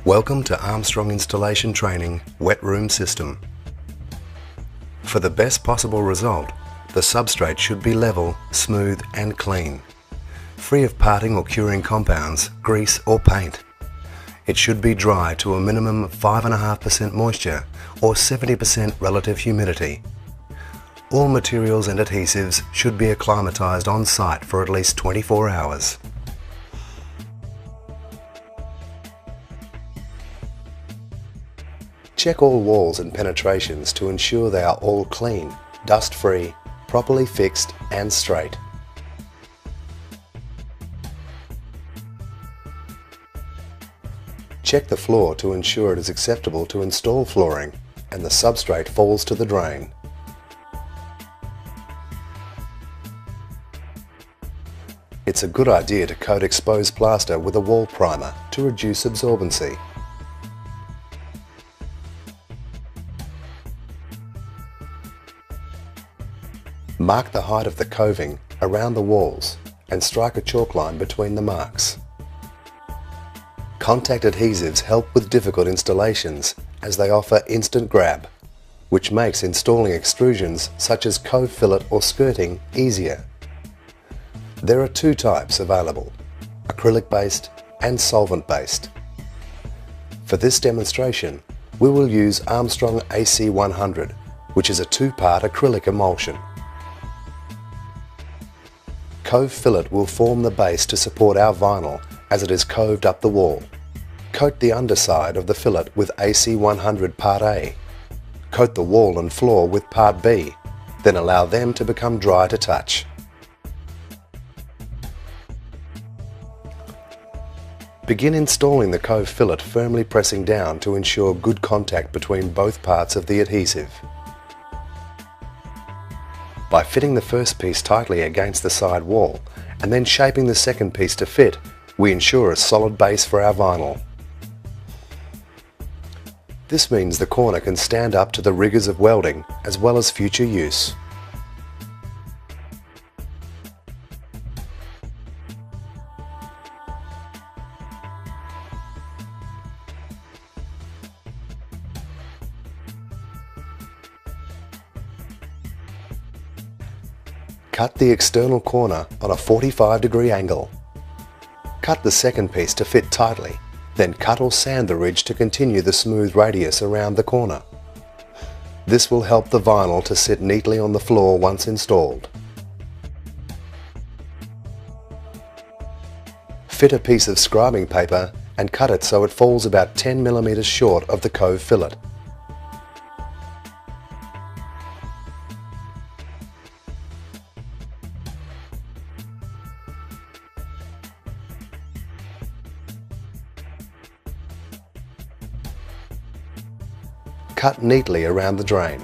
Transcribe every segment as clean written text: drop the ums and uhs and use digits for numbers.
Welcome to Armstrong Installation Training Wet Room System. For the best possible result, the substrate should be level, smooth and clean, free of parting or curing compounds, grease or paint. It should be dry to a minimum of 5.5% moisture or 70% relative humidity. All materials and adhesives should be acclimatized on site for at least 24 hours. Check all walls and penetrations to ensure they are all clean, dust-free, properly fixed and straight. Check the floor to ensure it is acceptable to install flooring and the substrate falls to the drain. It's a good idea to coat exposed plaster with a wall primer to reduce absorbency. Mark the height of the coving around the walls and strike a chalk line between the marks. Contact adhesives help with difficult installations as they offer instant grab, which makes installing extrusions such as cove fillet or skirting easier. There are two types available, acrylic-based and solvent-based. For this demonstration, we will use Armstrong AC100, which is a two-part acrylic emulsion. Cove fillet will form the base to support our vinyl as it is coved up the wall. Coat the underside of the fillet with AC100 Part A. Coat the wall and floor with Part B, then allow them to become dry to touch. Begin installing the cove fillet, firmly pressing down to ensure good contact between both parts of the adhesive. By fitting the first piece tightly against the side wall and then shaping the second piece to fit, we ensure a solid base for our vinyl. This means the corner can stand up to the rigours of welding as well as future use. Cut the external corner on a 45-degree angle. Cut the second piece to fit tightly, then cut or sand the ridge to continue the smooth radius around the corner. This will help the vinyl to sit neatly on the floor once installed. Fit a piece of scribing paper and cut it so it falls about 10 mm short of the cove fillet. Cut neatly around the drain.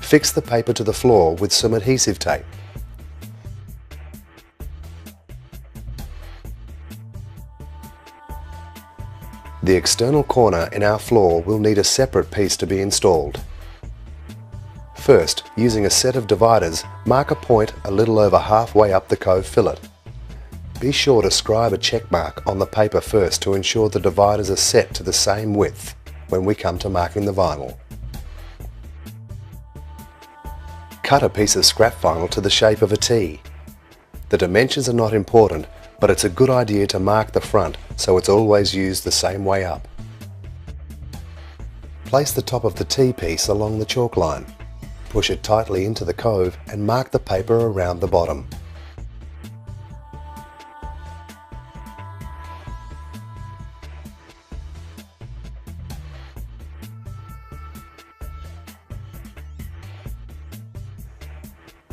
Fix the paper to the floor with some adhesive tape. The external corner in our floor will need a separate piece to be installed. First, using a set of dividers, mark a point a little over halfway up the cove fillet. Be sure to scribe a check mark on the paper first to ensure the dividers are set to the same width when we come to marking the vinyl. Cut a piece of scrap vinyl to the shape of a T. The dimensions are not important, but it's a good idea to mark the front so it's always used the same way up. Place the top of the T piece along the chalk line. Push it tightly into the cove and mark the paper around the bottom.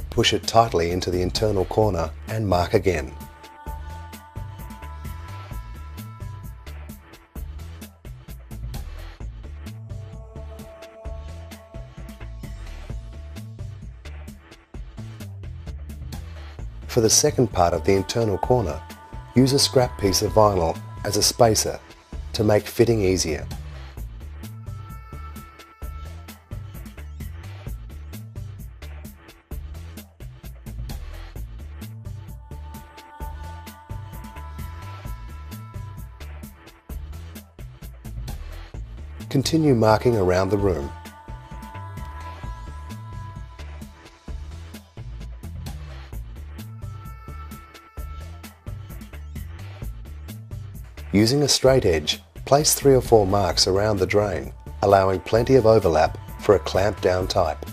Push it tightly into the internal corner and mark again. For the second part of the internal corner, use a scrap piece of vinyl as a spacer to make fitting easier. Continue marking around the room. Using a straight edge, place 3 or 4 marks around the drain, allowing plenty of overlap for a clamped down type.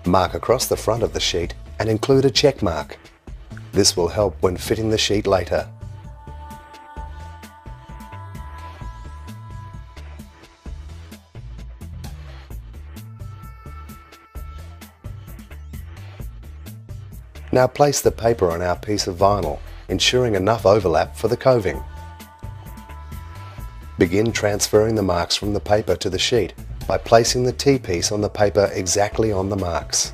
Mark across the front of the sheet and include a check mark. This will help when fitting the sheet later. Now place the paper on our piece of vinyl, ensuring enough overlap for the coving. Begin transferring the marks from the paper to the sheet by placing the T-piece on the paper exactly on the marks.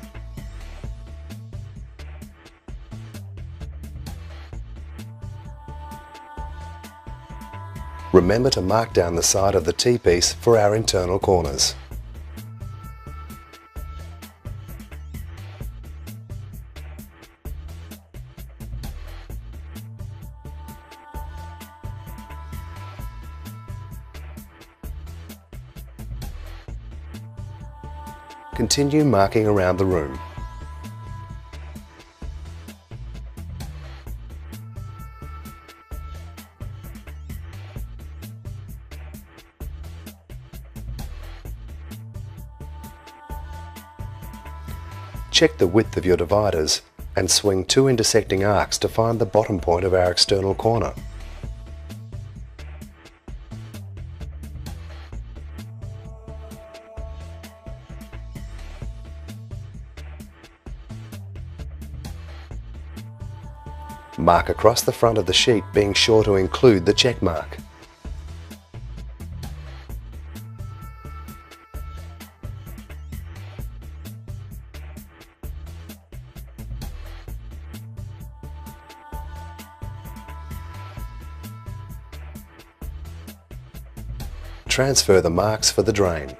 Remember to mark down the side of the T-piece for our internal corners. Continue marking around the room. Check the width of your dividers and swing 2 intersecting arcs to find the bottom point of our external corner. Mark across the front of the sheet, being sure to include the check mark. Transfer the marks for the drain.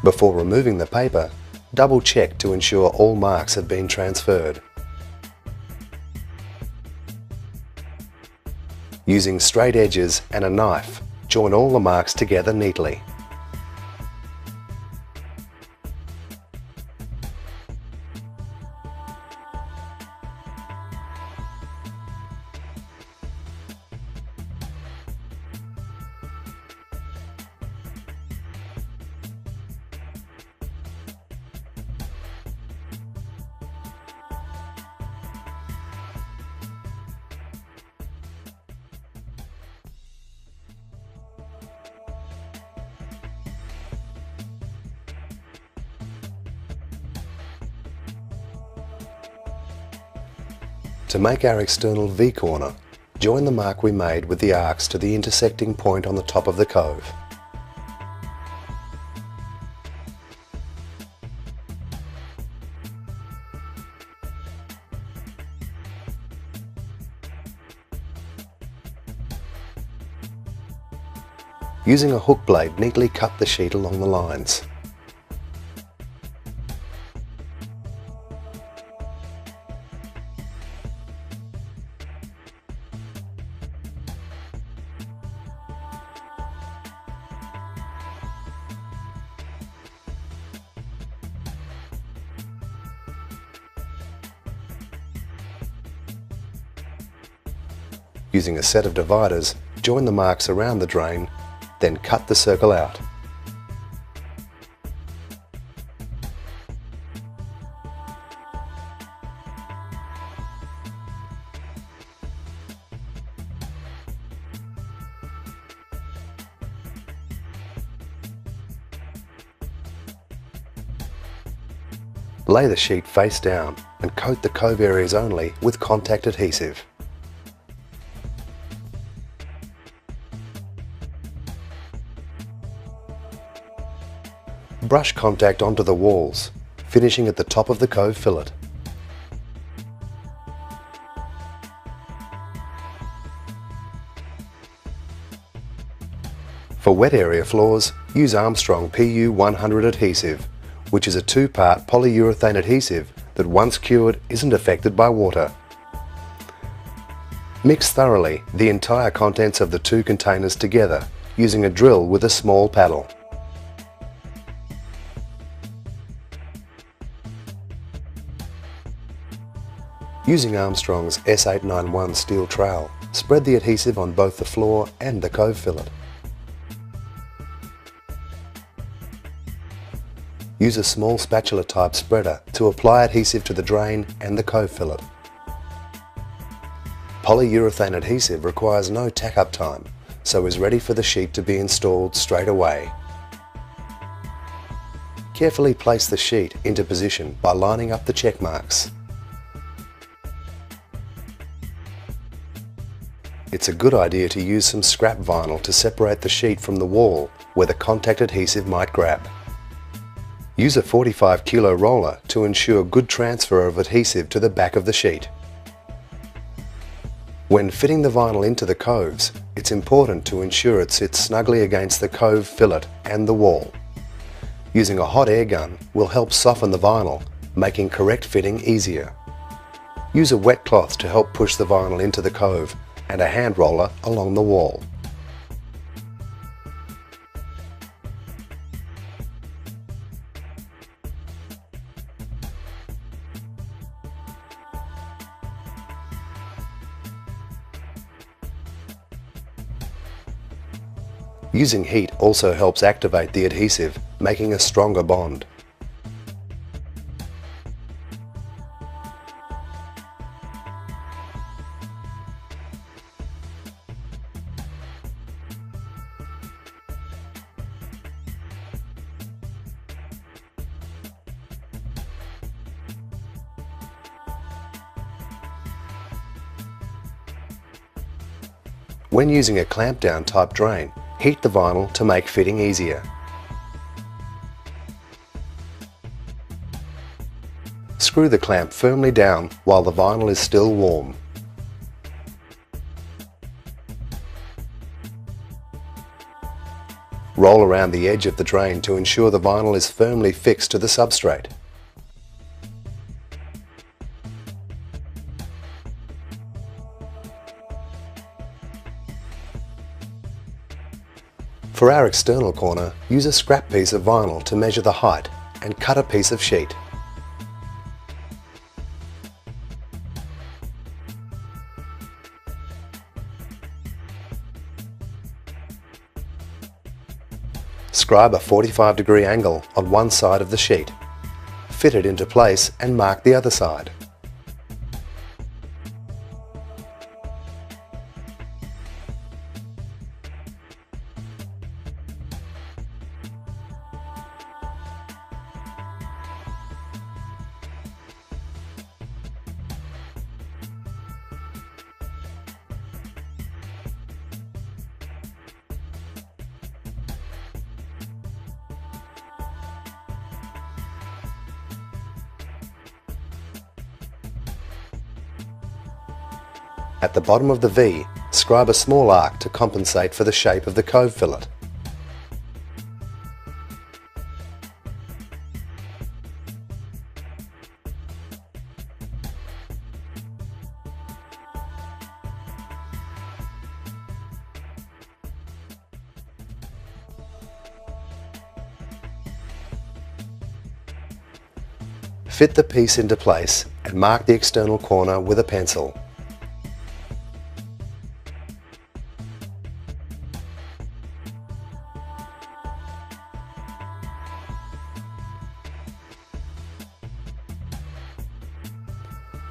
Before removing the paper, double check to ensure all marks have been transferred. Using straight edges and a knife, join all the marks together neatly. To make our external V-corner, join the mark we made with the arcs to the intersecting point on the top of the cove. Using a hook blade, neatly cut the sheet along the lines. Using a set of dividers, join the marks around the drain, then cut the circle out. Lay the sheet face down and coat the cove areas only with contact adhesive. Brush contact onto the walls, finishing at the top of the cove fillet. For wet area floors, use ARMSTRONG PU100 adhesive, which is a two-part polyurethane adhesive that once cured isn't affected by water. Mix thoroughly the entire contents of the two containers together using a drill with a small paddle. Using Armstrong's S891 steel trowel, spread the adhesive on both the floor and the cove fillet. Use a small spatula-type spreader to apply adhesive to the drain and the cove fillet. Polyurethane adhesive requires no tack-up time, so is ready for the sheet to be installed straight away. Carefully place the sheet into position by lining up the check marks. It's a good idea to use some scrap vinyl to separate the sheet from the wall where the contact adhesive might grab. Use a 45 kilo roller to ensure good transfer of adhesive to the back of the sheet. When fitting the vinyl into the coves, it's important to ensure it sits snugly against the cove fillet and the wall. Using a hot air gun will help soften the vinyl, making correct fitting easier. Use a wet cloth to help push the vinyl into the cove and a hand roller along the wall. Using heat also helps activate the adhesive, making a stronger bond. When using a clamp down type drain, heat the vinyl to make fitting easier. Screw the clamp firmly down while the vinyl is still warm. Roll around the edge of the drain to ensure the vinyl is firmly fixed to the substrate. For our external corner, use a scrap piece of vinyl to measure the height and cut a piece of sheet. Scribe a 45-degree angle on one side of the sheet. Fit it into place and mark the other side. At the bottom of the V, scribe a small arc to compensate for the shape of the cove fillet. Fit the piece into place and mark the external corner with a pencil.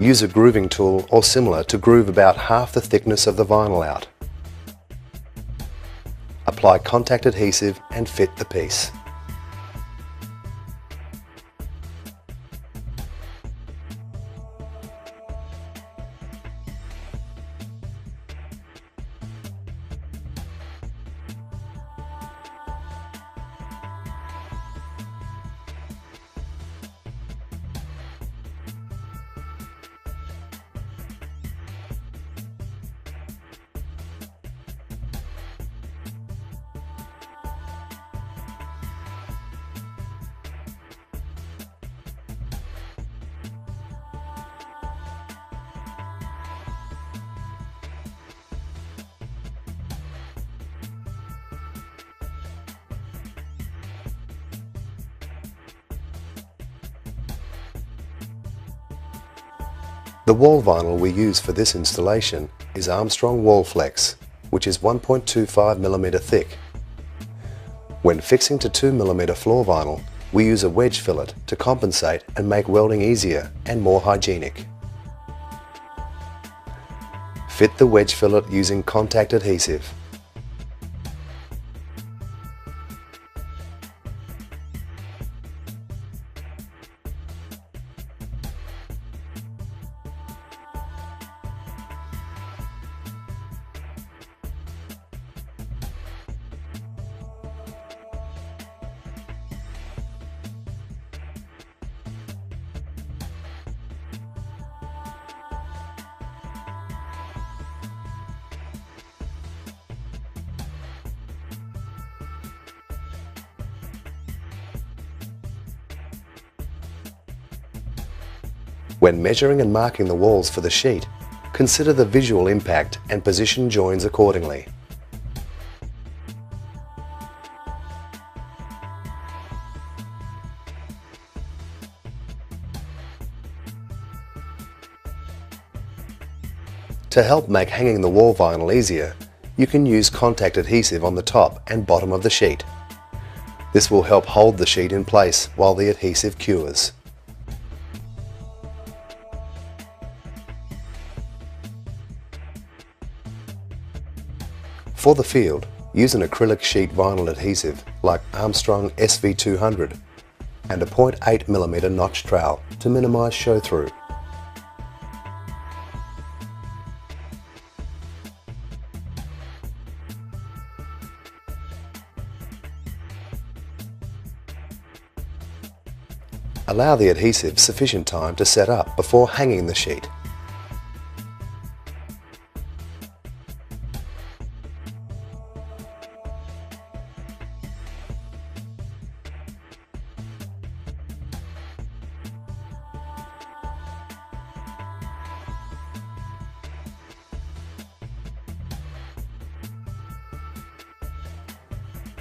Use a grooving tool or similar to groove about half the thickness of the vinyl out. Apply contact adhesive and fit the piece. The wall vinyl we use for this installation is ARMSTRONG Wall Flex, which is 1.25mm thick. When fixing to 2mm floor vinyl, we use a wedge fillet to compensate and make welding easier and more hygienic. Fit the wedge fillet using contact adhesive. When measuring and marking the walls for the sheet, consider the visual impact and position joins accordingly. To help make hanging the wall vinyl easier, you can use contact adhesive on the top and bottom of the sheet. This will help hold the sheet in place while the adhesive cures. For the field, use an acrylic sheet vinyl adhesive like ARMSTRONG SV200 and a 0.8mm notch trowel to minimise show-through. Allow the adhesive sufficient time to set up before hanging the sheet.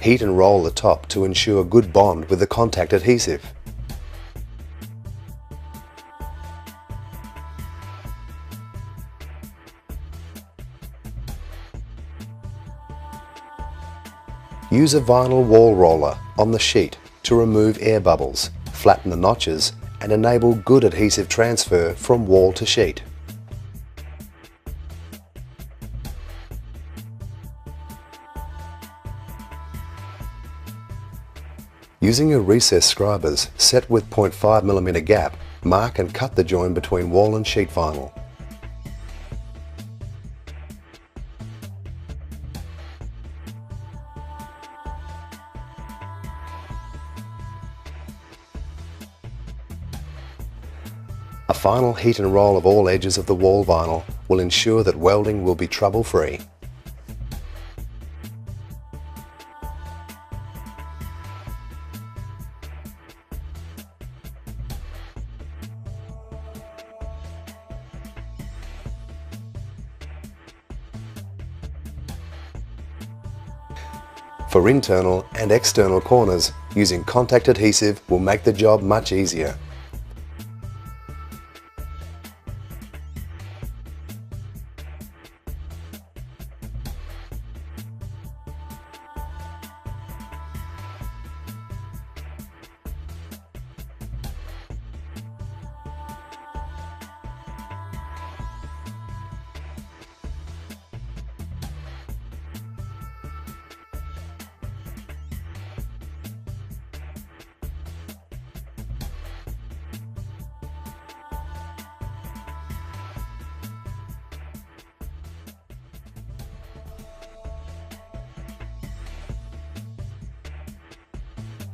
Heat and roll the top to ensure good bond with the contact adhesive. Use a vinyl wall roller on the sheet to remove air bubbles, flatten the notches and enable good adhesive transfer from wall to sheet. Using your recess scribers set with 0.5mm gap, mark and cut the join between wall and sheet vinyl. A final heat and roll of all edges of the wall vinyl will ensure that welding will be trouble-free. For internal and external corners, using contact adhesive will make the job much easier.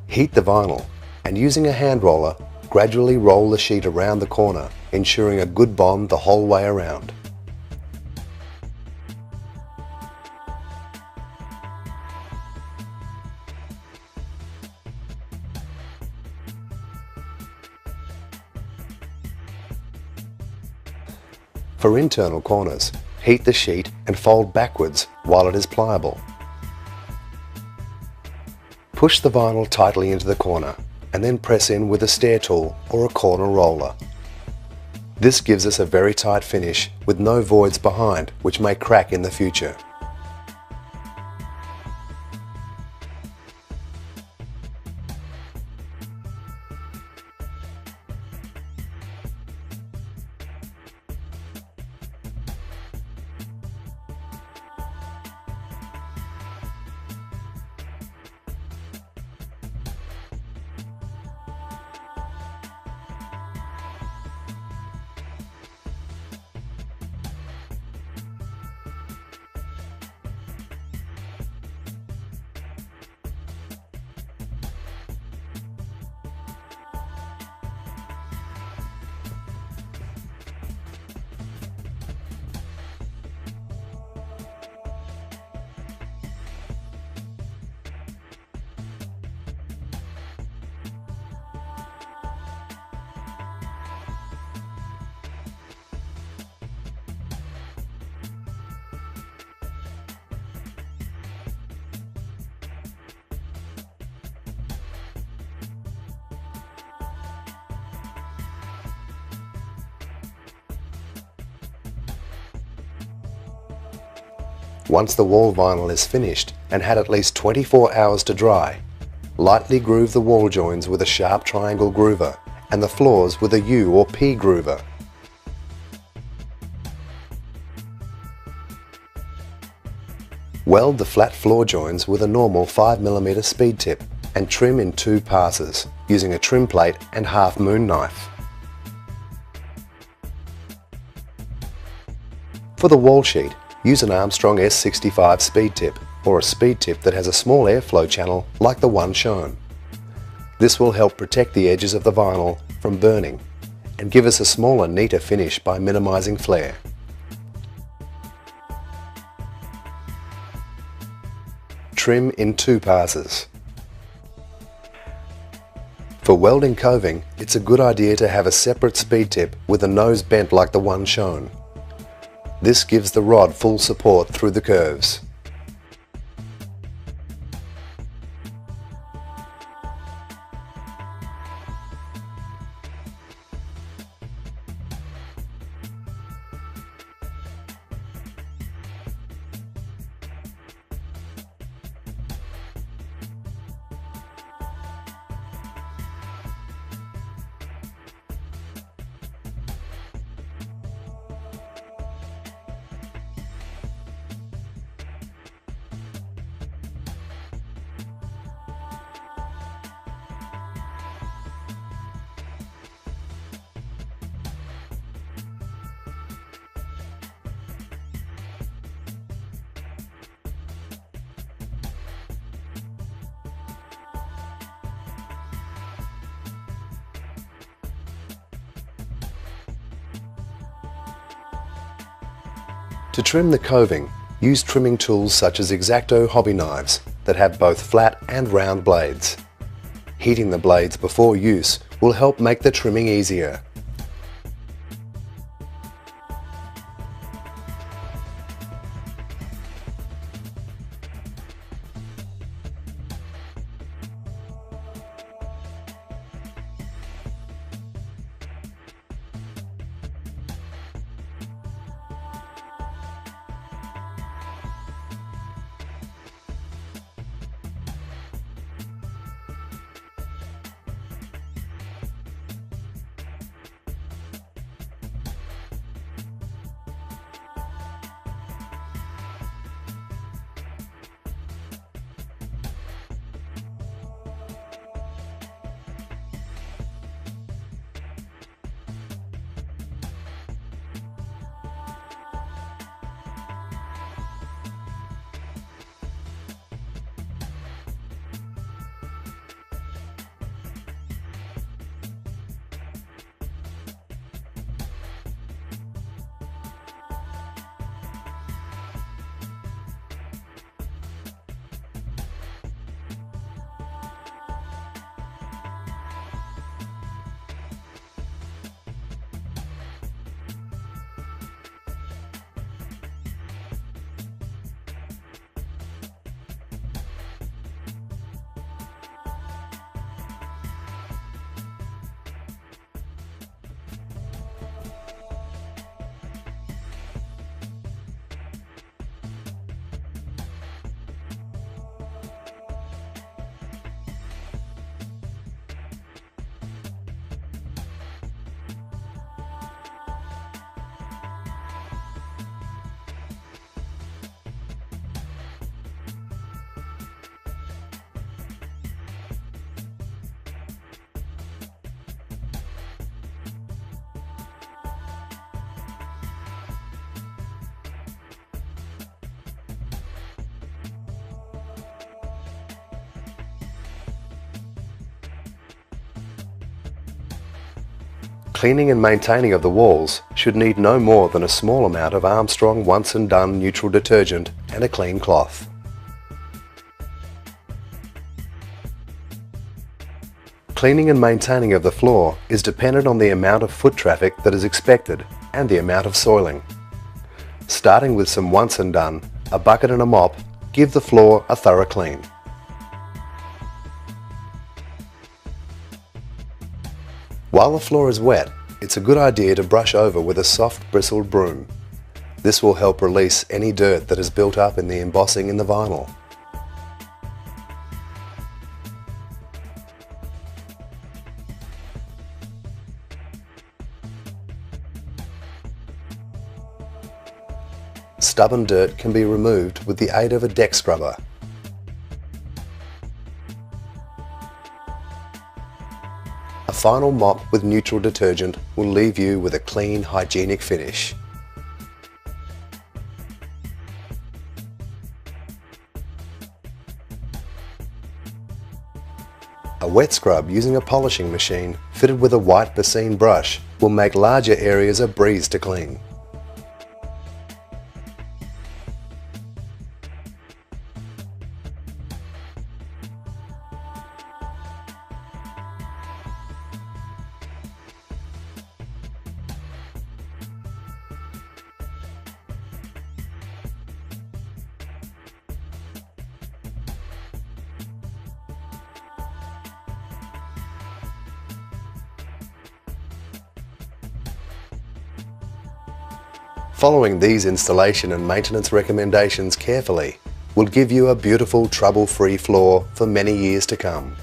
Heat the vinyl and using a hand roller, gradually roll the sheet around the corner, ensuring a good bond the whole way around. For internal corners, heat the sheet and fold backwards while it is pliable. Push the vinyl tightly into the corner and then press in with a stair tool or a corner roller. This gives us a very tight finish with no voids behind which may crack in the future. Once the wall vinyl is finished and had at least 24 hours to dry, lightly groove the wall joins with a sharp triangle groover and the floors with a U or P groover. Weld the flat floor joins with a normal 5mm speed tip and trim in 2 passes using a trim plate and half moon knife. For the wall sheet, use an Armstrong S65 speed tip or a speed tip that has a small airflow channel like the one shown. This will help protect the edges of the vinyl from burning and give us a smaller, neater finish by minimising flare. Trim in 2 passes. For welding coving, it's a good idea to have a separate speed tip with a nose bent like the one shown. This gives the rod full support through the curves. To trim the coving, use trimming tools such as X-Acto hobby knives that have both flat and round blades. Heating the blades before use will help make the trimming easier. Cleaning and maintaining of the walls should need no more than a small amount of ARMSTRONG once and done neutral detergent and a clean cloth. Cleaning and maintaining of the floor is dependent on the amount of foot traffic that is expected and the amount of soiling. Starting with some once and done, a bucket and a mop give the floor a thorough clean. While the floor is wet, it's a good idea to brush over with a soft bristled broom. This will help release any dirt that has built up in the embossing in the vinyl. Stubborn dirt can be removed with the aid of a deck scrubber. A final mop with neutral detergent will leave you with a clean, hygienic finish. A wet scrub using a polishing machine fitted with a white bassine brush will make larger areas a breeze to clean. Following these installation and maintenance recommendations carefully will give you a beautiful trouble-free floor for many years to come.